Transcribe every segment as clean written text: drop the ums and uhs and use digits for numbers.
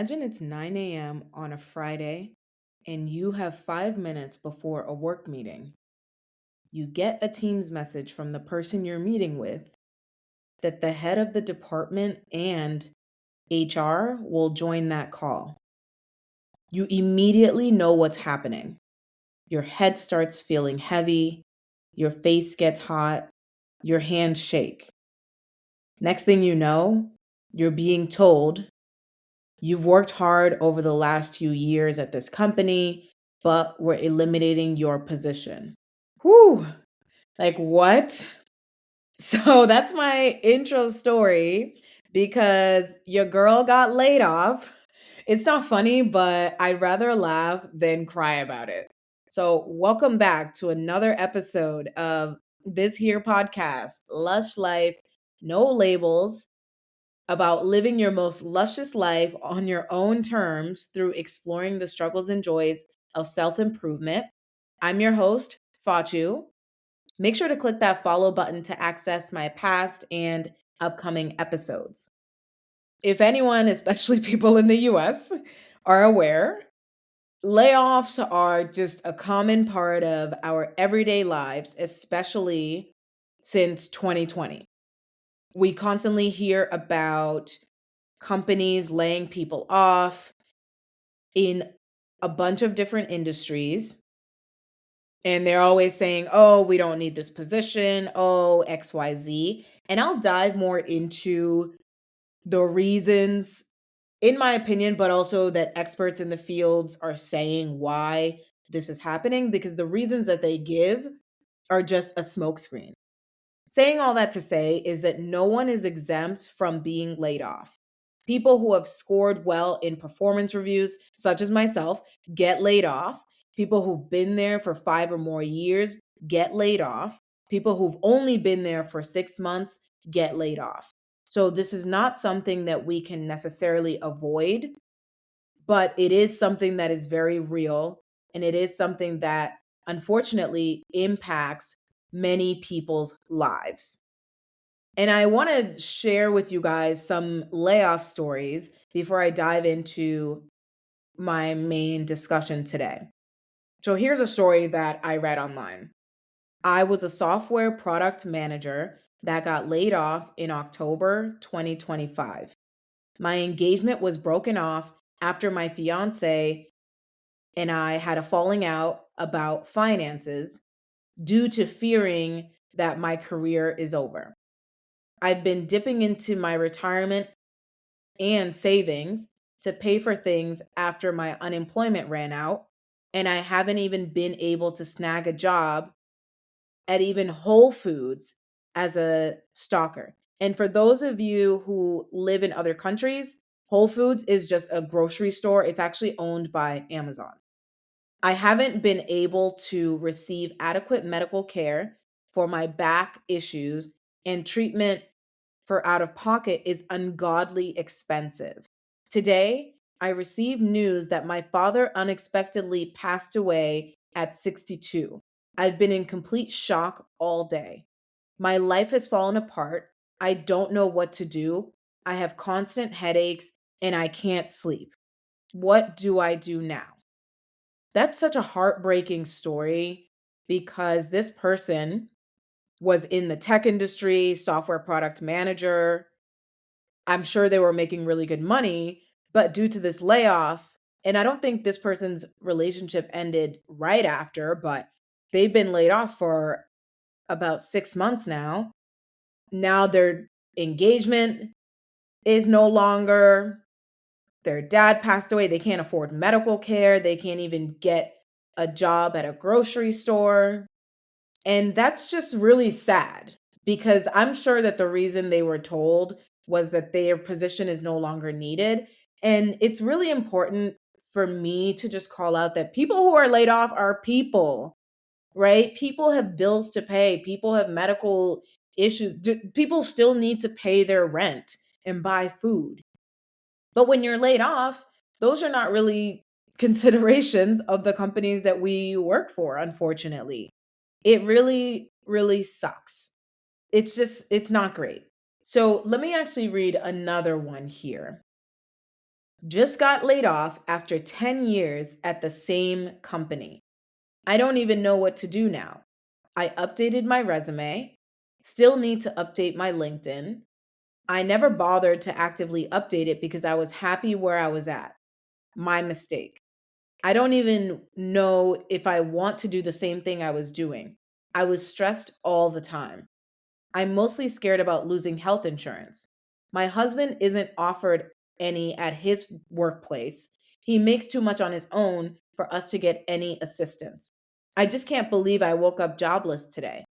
Imagine it's 9 a.m. on a Friday and you have 5 minutes before a work meeting. You get a Teams message from the person you're meeting with that the head of the department and HR will join that call. You immediately know what's happening. Your head starts feeling heavy, your face gets hot, your hands shake. Next thing you know, you're being told you've worked hard over the last few years at this company, but we're eliminating your position. Whew. Like, what? So that's my intro story because your girl got laid off. It's not funny, but I'd rather laugh than cry about it. So, welcome back to another episode of this here podcast, Lush Life, No Labels, about living your most luscious life on your own terms through exploring the struggles and joys of self improvement. I'm your host, Fatu. Make sure to click that follow button to access my past and upcoming episodes. If anyone, especially people in the US, are aware, layoffs are just a common part of our everyday lives, especially since 2020. We constantly hear about companies laying people off in a bunch of different industries. And they're always saying, oh, we don't need this position. Oh, XYZ. And I'll dive more into the reasons, in my opinion, but also that experts in the fields are saying why this is happening, because the reasons that they give are just a smokescreen. Saying all that to say is that no one is exempt from being laid off. People who have scored well in performance reviews, such as myself, get laid off. People who've been there for 5 or more years get laid off. People who've only been there for 6 months get laid off. So, this is not something that we can necessarily avoid, but it is something that is very real. And it is something that unfortunately impacts many people's lives. And I want to share with you guys some layoff stories before I dive into my main discussion today. So here's a story that I read online. I was a software product manager that got laid off in October 2025. My engagement was broken off after my fiance and I had a falling out about finances due to fearing that my career is over. I've been dipping into my retirement and savings to pay for things after my unemployment ran out, and I haven't even been able to snag a job at even Whole Foods as a stalker. And for those of you who live in other countries, Whole Foods is just a grocery store. It's actually owned by Amazon. I haven't been able to receive adequate medical care for my back issues, and treatment for out of pocket is ungodly expensive. Today, I received news that my father unexpectedly passed away at 62. I've been in complete shock all day. My life has fallen apart. I don't know what to do. I have constant headaches and I can't sleep. What do I do now? That's such a heartbreaking story because this person was in the tech industry, software product manager. I'm sure they were making really good money, but due to this layoff, and I don't think this person's relationship ended right after, but they've been laid off for about 6 months now. Now their engagement is no longer, their dad passed away. They can't afford medical care. They can't even get a job at a grocery store. And that's just really sad because I'm sure that the reason they were told was that their position is no longer needed. And it's really important for me to just call out that people who are laid off are people, right? People have bills to pay, people have medical issues. People still need to pay their rent and buy food. But when you're laid off, those are not really considerations of the companies that we work for, unfortunately. It really, really sucks. It's not great. So let me actually read another one here. Just got laid off after 10 years at the same company. I don't even know what to do now. I updated my resume, still need to update my LinkedIn. I never bothered to actively update it because I was happy where I was at. My mistake. I don't even know if I want to do the same thing I was doing. I was stressed all the time. I'm mostly scared about losing health insurance. My husband isn't offered any at his workplace. He makes too much on his own for us to get any assistance. I just can't believe I woke up jobless today.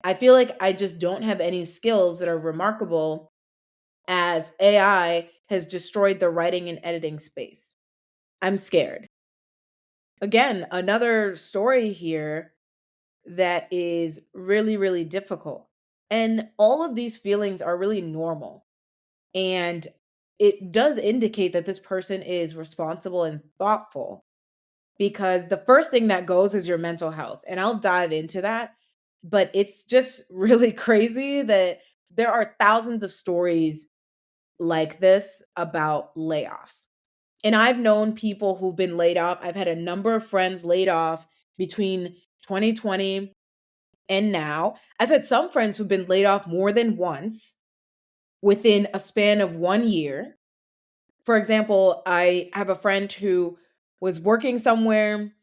I feel like I just don't have any skills that are remarkable as AI has destroyed the writing and editing space. I'm scared. Again, another story here that is really, really difficult. And all of these feelings are really normal. And it does indicate that this person is responsible and thoughtful because the first thing that goes is your mental health. And I'll dive into that. But it's just really crazy that there are thousands of stories like this about layoffs. And I've known people who've been laid off. I've had a number of friends laid off between 2020 and now. I've had some friends who've been laid off more than once within a span of 1 year. For example, I have a friend who was working somewhere,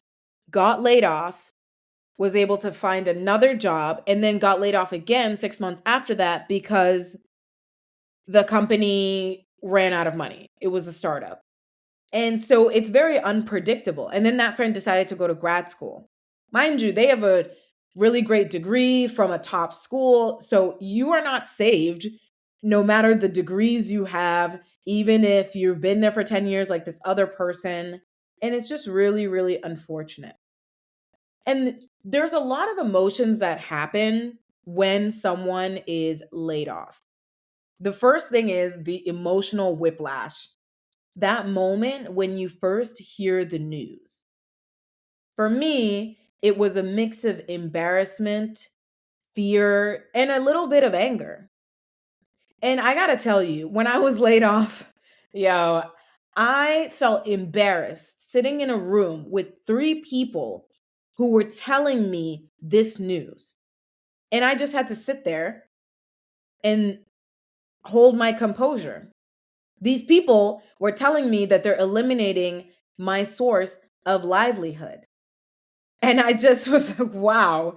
got laid off, was able to find another job, and then got laid off again 6 months after that because the company ran out of money. It was a startup. And so it's very unpredictable. And then that friend decided to go to grad school. Mind you, they have a really great degree from a top school. So you are not saved no matter the degrees you have, even if you've been there for 10 years like this other person. And it's just really, really unfortunate. And there's a lot of emotions that happen when someone is laid off. The first thing is the emotional whiplash, that moment when you first hear the news. For me, it was a mix of embarrassment, fear, and a little bit of anger. And I gotta tell you, when I was laid off, yo, I felt embarrassed sitting in a room with three people who were telling me this news. And I just had to sit there and hold my composure. These people were telling me that they're eliminating my source of livelihood. And I just was like, wow,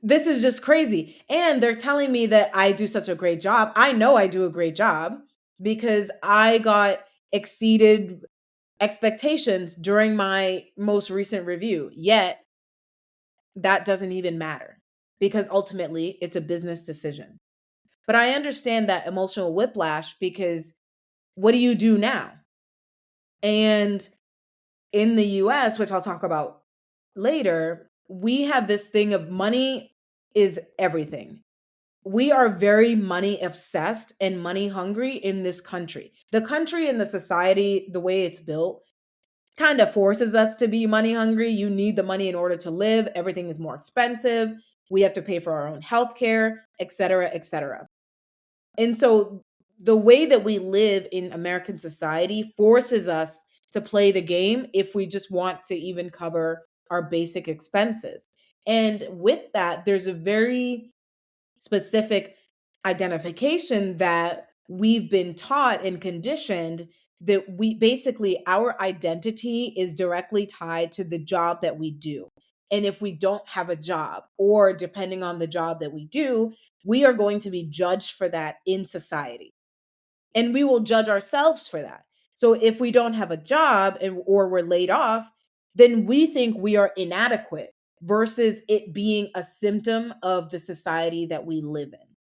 this is just crazy. And they're telling me that I do such a great job. I know I do a great job because I got exceeded expectations during my most recent review. Yet that doesn't even matter because ultimately it's a business decision. But I understand that emotional whiplash because what do you do now? And in the US, which I'll talk about later, we have this thing of money is everything. We are very money obsessed and money hungry in this country. The country and the society, the way it's built, kind of forces us to be money hungry. You need the money in order to live. Everything is more expensive. We have to pay for our own healthcare, et cetera, et cetera. And so the way that we live in American society forces us to play the game if we just want to even cover our basic expenses. And with that, there's a very specific identification that we've been taught and conditioned that we basically our identity is directly tied to the job that we do. And if we don't have a job, or depending on the job that we do, we are going to be judged for that in society. And we will judge ourselves for that. So if we don't have a job or we're laid off, then we think we are inadequate versus it being a symptom of the society that we live in.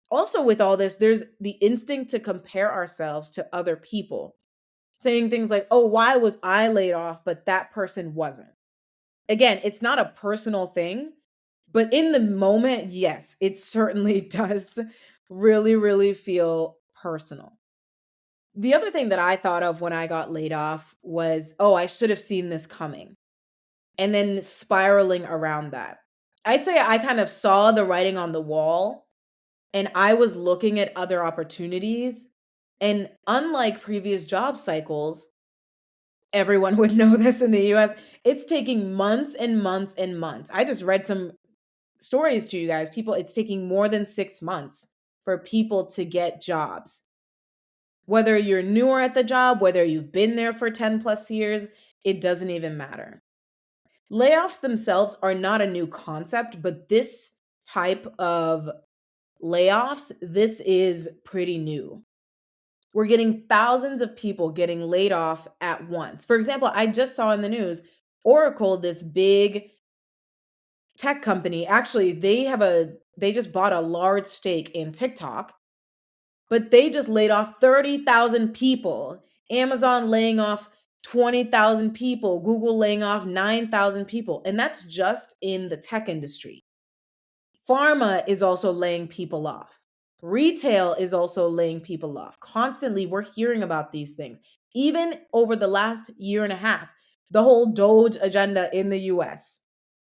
Also, with all this, there's the instinct to compare ourselves to other people, saying things like, oh, why was I laid off, but that person wasn't? Again, it's not a personal thing, but in the moment, yes, it certainly does really, really feel personal. The other thing that I thought of when I got laid off was, oh, I should have seen this coming. And then spiraling around that. I'd say I kind of saw the writing on the wall and I was looking at other opportunities And unlike previous job cycles, everyone would know this in the US, it's taking months and months and months. I just read some stories to you guys. People, it's taking more than 6 months for people to get jobs. Whether you're newer at the job, whether you've been there for 10 plus years, it doesn't even matter. Layoffs themselves are not a new concept, but this type of layoffs, this is pretty new. We're getting thousands of people getting laid off at once. For example, I just saw in the news Oracle, this big tech company, actually they just bought a large stake in TikTok, but they just laid off 30,000 people. Amazon laying off 20,000 people, Google laying off 9,000 people, and that's just in the tech industry. Pharma is also laying people off. Retail is also laying people off. Constantly, we're hearing about these things. Even over the last year and a half, the whole Doge agenda in the US,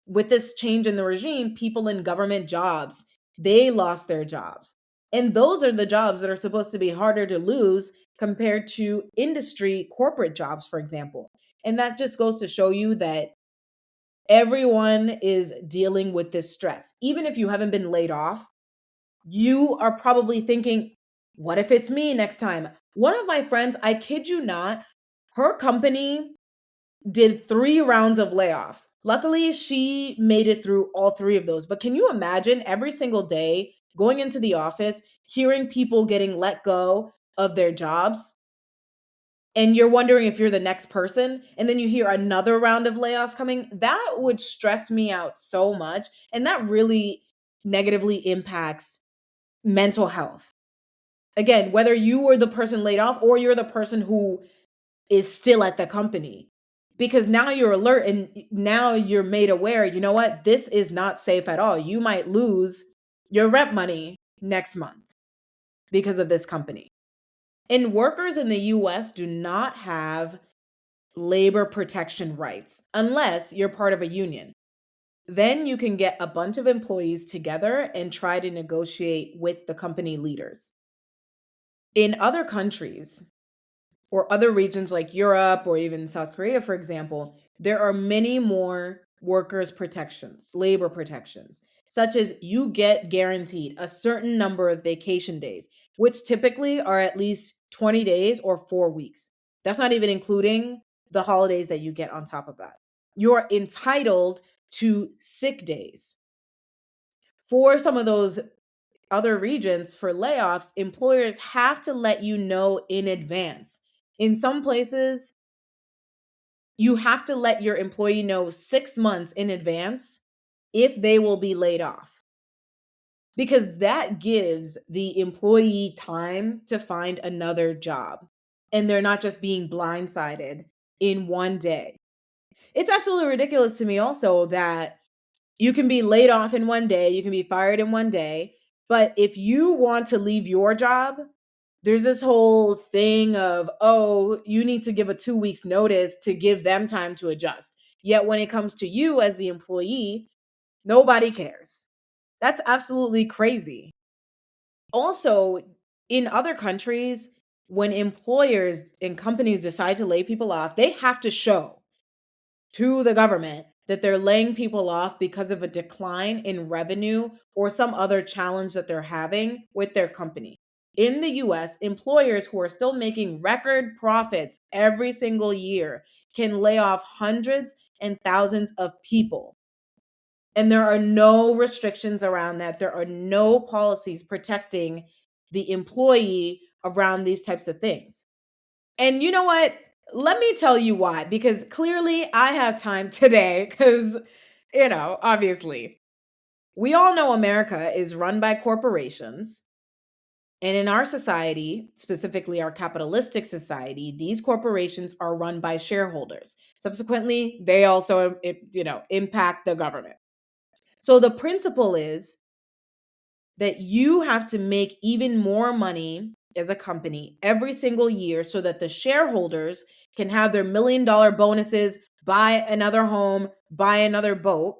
with this change in the regime, people in government jobs, they lost their jobs. And those are the jobs that are supposed to be harder to lose compared to industry corporate jobs, for example. And that just goes to show you that everyone is dealing with this stress. Even if you haven't been laid off, you are probably thinking, what if it's me next time? One of my friends, I kid you not, her company did 3 rounds of layoffs. Luckily, she made it through all 3 of those. But can you imagine every single day going into the office, hearing people getting let go of their jobs? And you're wondering if you're the next person, and then you hear another round of layoffs coming. That would stress me out so much. And that really negatively impacts mental health. Again, whether you were the person laid off or you're the person who is still at the company, because now you're alert and now you're made aware, you know what? This is not safe at all. You might lose your rep money next month because of this company. And workers in the US do not have labor protection rights unless you're part of a union. Then you can get a bunch of employees together and try to negotiate with the company leaders. In other countries or other regions like Europe or even South Korea, for example, there are many more workers' protections, labor protections, such as you get guaranteed a certain number of vacation days, which typically are at least 20 days or 4 weeks. That's not even including the holidays that you get on top of that. You're entitled to sick days. For some of those other regions, for layoffs, employers have to let you know in advance. In some places, you have to let your employee know 6 months in advance if they will be laid off, because that gives the employee time to find another job and they're not just being blindsided in one day. It's absolutely ridiculous to me also that you can be laid off in one day, you can be fired in one day, but if you want to leave your job, there's this whole thing of, oh, you need to give a 2 weeks notice to give them time to adjust. Yet when it comes to you as the employee, nobody cares. That's absolutely crazy. Also, in other countries, when employers and companies decide to lay people off, they have to show to the government that they're laying people off because of a decline in revenue or some other challenge that they're having with their company. In the US, employers who are still making record profits every single year can lay off hundreds and thousands of people. And there are no restrictions around that. There are no policies protecting the employee around these types of things. And you know what? Let me tell you why, because clearly I have time today, because, obviously, we all know America is run by corporations. And in our society, specifically our capitalistic society, these corporations are run by shareholders. Subsequently, they also, impact the government. So the principle is that you have to make even more money as a company every single year so that the shareholders can have their $1 million bonuses, buy another home, buy another boat.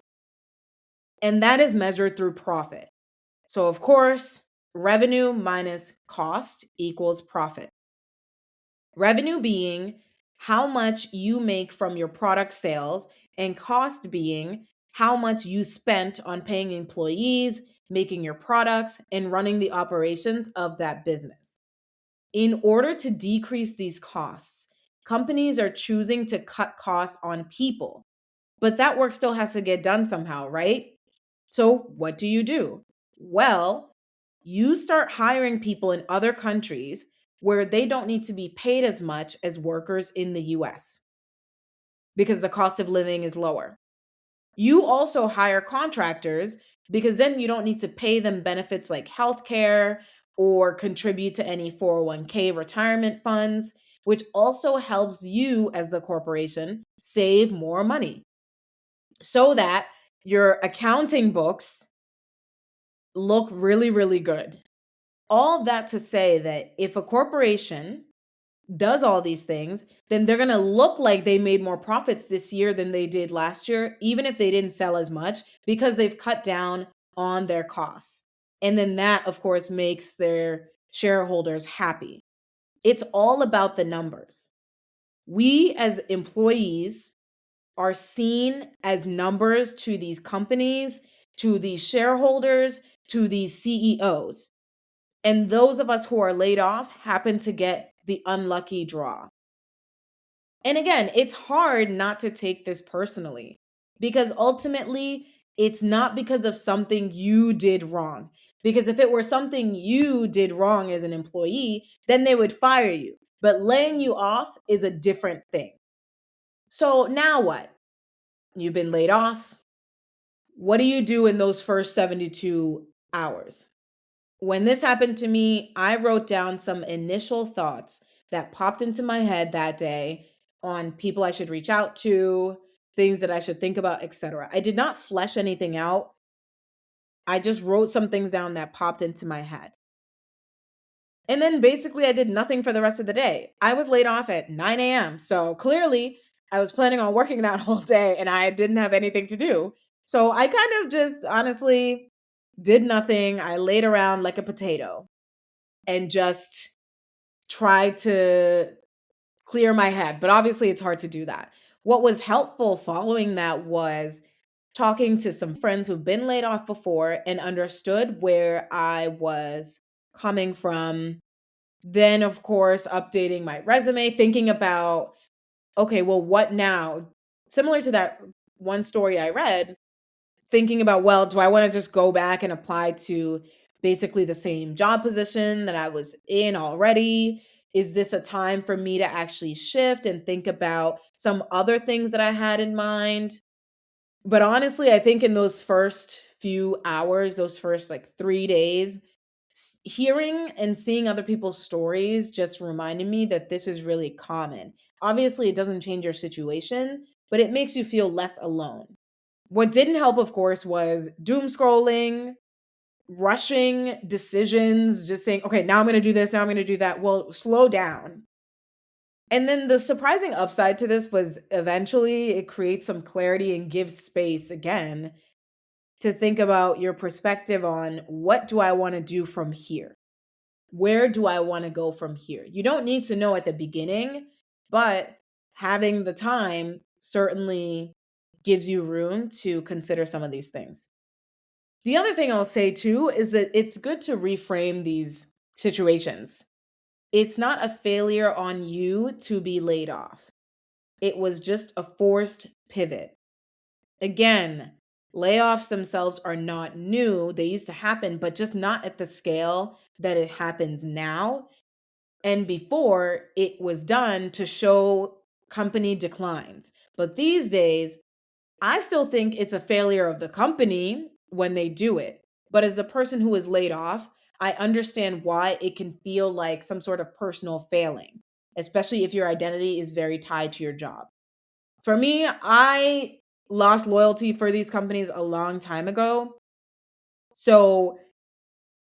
And that is measured through profit. So, of course, revenue minus cost equals profit. Revenue being how much you make from your product sales, and cost being how much you spent on paying employees, making your products, and running the operations of that business. In order to decrease these costs, companies are choosing to cut costs on people, but that work still has to get done somehow, right? So, what do? Well, you start hiring people in other countries where they don't need to be paid as much as workers in the US because the cost of living is lower. You also hire contractors because then you don't need to pay them benefits like healthcare or contribute to any 401k retirement funds, which also helps you as the corporation save more money so that your accounting books look really, really good. All that to say that if a corporation does all these things, then they're going to look like they made more profits this year than they did last year, even if they didn't sell as much, because they've cut down on their costs. And then that, of course, makes their shareholders happy. It's all about the numbers. We as employees are seen as numbers to these companies, to these shareholders, to these CEOs. And those of us who are laid off happen to get the unlucky draw. And again, it's hard not to take this personally because ultimately it's not because of something you did wrong. Because if it were something you did wrong as an employee, then they would fire you. But laying you off is a different thing. So now what? You've been laid off. What do you do in those first 72 hours? When this happened to me, I wrote down some initial thoughts that popped into my head that day on people I should reach out to, things that I should think about, etc. I did not flesh anything out. I just wrote some things down that popped into my head. And then basically, I did nothing for the rest of the day. I was laid off at 9 a.m. So clearly, I was planning on working that whole day and I didn't have anything to do. So I kind of just honestly did nothing. I laid around like a potato and just tried to clear my head. But obviously, it's hard to do that. What was helpful following that was talking to some friends who've been laid off before and understood where I was coming from. Then, of course, updating my resume, thinking about, okay, well, what now? Similar to that one story I read, thinking about, well, do I want to just go back and apply to basically the same job position that I was in already? Is this a time for me to actually shift and think about some other things that I had in mind? But honestly, I think in those first few hours, those first like 3 days, hearing and seeing other people's stories just reminded me that this is really common. Obviously, it doesn't change your situation, but it makes you feel less alone. What didn't help, of course, was doom scrolling, rushing decisions, just saying, okay, now I'm going to do this, now I'm going to do that. Well, slow down. And then the surprising upside to this was eventually it creates some clarity and gives space again to think about your perspective on what do I want to do from here? Where do I want to go from here? You don't need to know at the beginning, but having the time certainly gives you room to consider some of these things. The other thing I'll say too is that it's good to reframe these situations. It's not a failure on you to be laid off. It was just a forced pivot. Again, layoffs themselves are not new. They used to happen, but just not at the scale that it happens now. And before, it was done to show company declines. But these days, I still think it's a failure of the company when they do it. But as a person who is laid off, I understand why it can feel like some sort of personal failing, especially if your identity is very tied to your job. For me, I lost loyalty for these companies a long time ago. So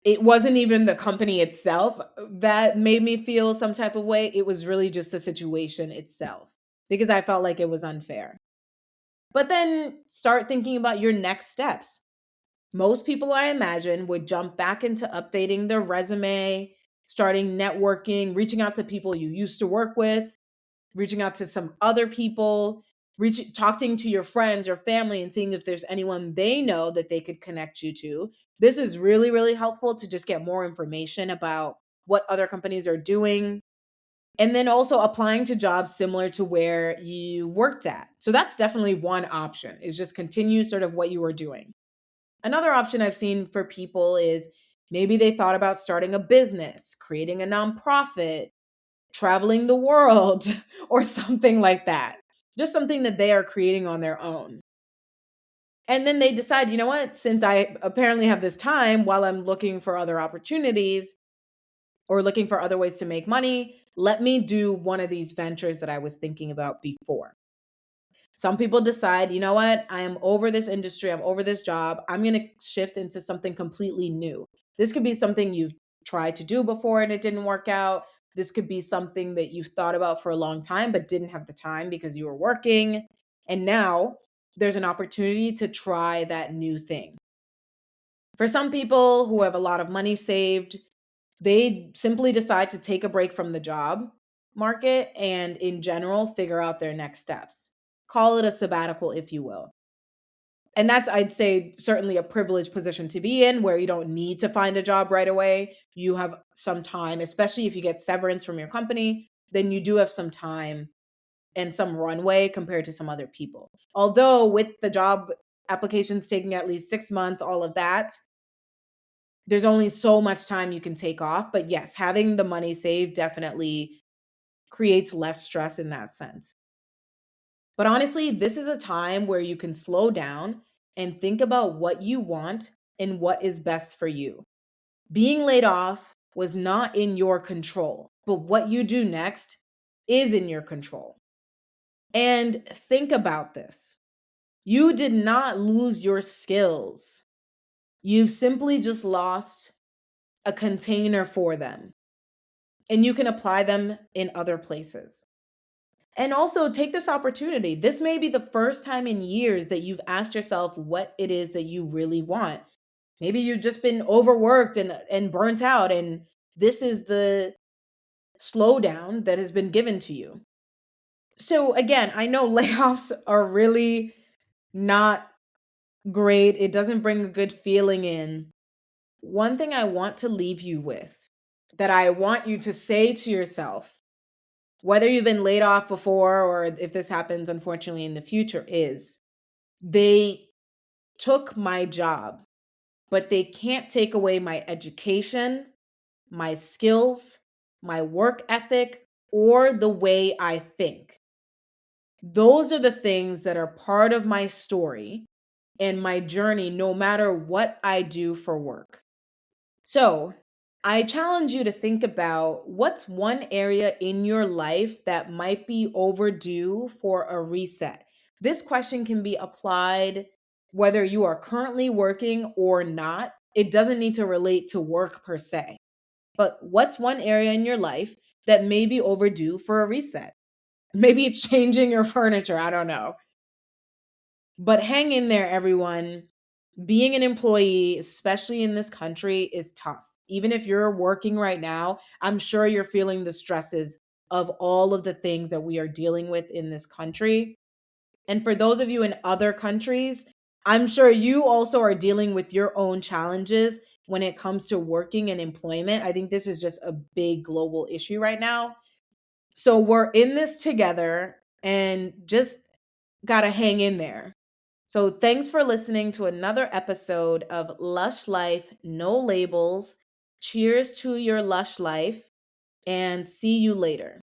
it wasn't even the company itself that made me feel some type of way. It was really just the situation itself because I felt like it was unfair. But then start thinking about your next steps. Most people, I imagine, would jump back into updating their resume, starting networking, reaching out to people you used to work with, reaching out to some other people, talking to your friends or family and seeing if there's anyone they know that they could connect you to. This is really, really helpful to just get more information about what other companies are doing. And then also applying to jobs similar to where you worked at. So that's definitely one option, is just continue sort of what you were doing. Another option I've seen for people is maybe they thought about starting a business, creating a nonprofit, traveling the world, or something like that. Just something that they are creating on their own. And then they decide, you know what, since I apparently have this time while I'm looking for other opportunities or looking for other ways to make money, let me do one of these ventures that I was thinking about before. Some people decide, you know what, I am over this industry, I'm over this job, I'm going to shift into something completely new. This could be something you've tried to do before and it didn't work out. This could be something that you've thought about for a long time but didn't have the time because you were working. And now there's an opportunity to try that new thing. For some people who have a lot of money saved, they simply decide to take a break from the job market and, in general, figure out their next steps. Call it a sabbatical, if you will. And that's, I'd say, certainly a privileged position to be in, where you don't need to find a job right away. You have some time, especially if you get severance from your company, then you do have some time and some runway compared to some other people. Although with the job applications taking at least 6 months, all of that, there's only so much time you can take off. But yes, having the money saved definitely creates less stress in that sense. But honestly, this is a time where you can slow down and think about what you want and what is best for you. Being laid off was not in your control, but what you do next is in your control. And think about this. You did not lose your skills. You've simply just lost a container for them, and you can apply them in other places. And also take this opportunity. This may be the first time in years that you've asked yourself what it is that you really want. Maybe you've just been overworked and burnt out, and this is the slowdown that has been given to you. So, again, I know layoffs are really not great. It doesn't bring a good feeling in. One thing I want to leave you with, that I want you to say to yourself, whether you've been laid off before or if this happens, unfortunately, in the future, is they took my job, but they can't take away my education, my skills, my work ethic, or the way I think. Those are the things that are part of my story and my journey, no matter what I do for work. So, I challenge you to think about what's one area in your life that might be overdue for a reset. This question can be applied whether you are currently working or not. It doesn't need to relate to work per se. But what's one area in your life that may be overdue for a reset? Maybe it's changing your furniture. I don't know. But hang in there, everyone. Being an employee, especially in this country, is tough. Even if you're working right now, I'm sure you're feeling the stresses of all of the things that we are dealing with in this country. And for those of you in other countries, I'm sure you also are dealing with your own challenges when it comes to working and employment. I think this is just a big global issue right now. So we're in this together and just got to hang in there. So, thanks for listening to another episode of Lush Life No Labels. Cheers to your lush life, and see you later.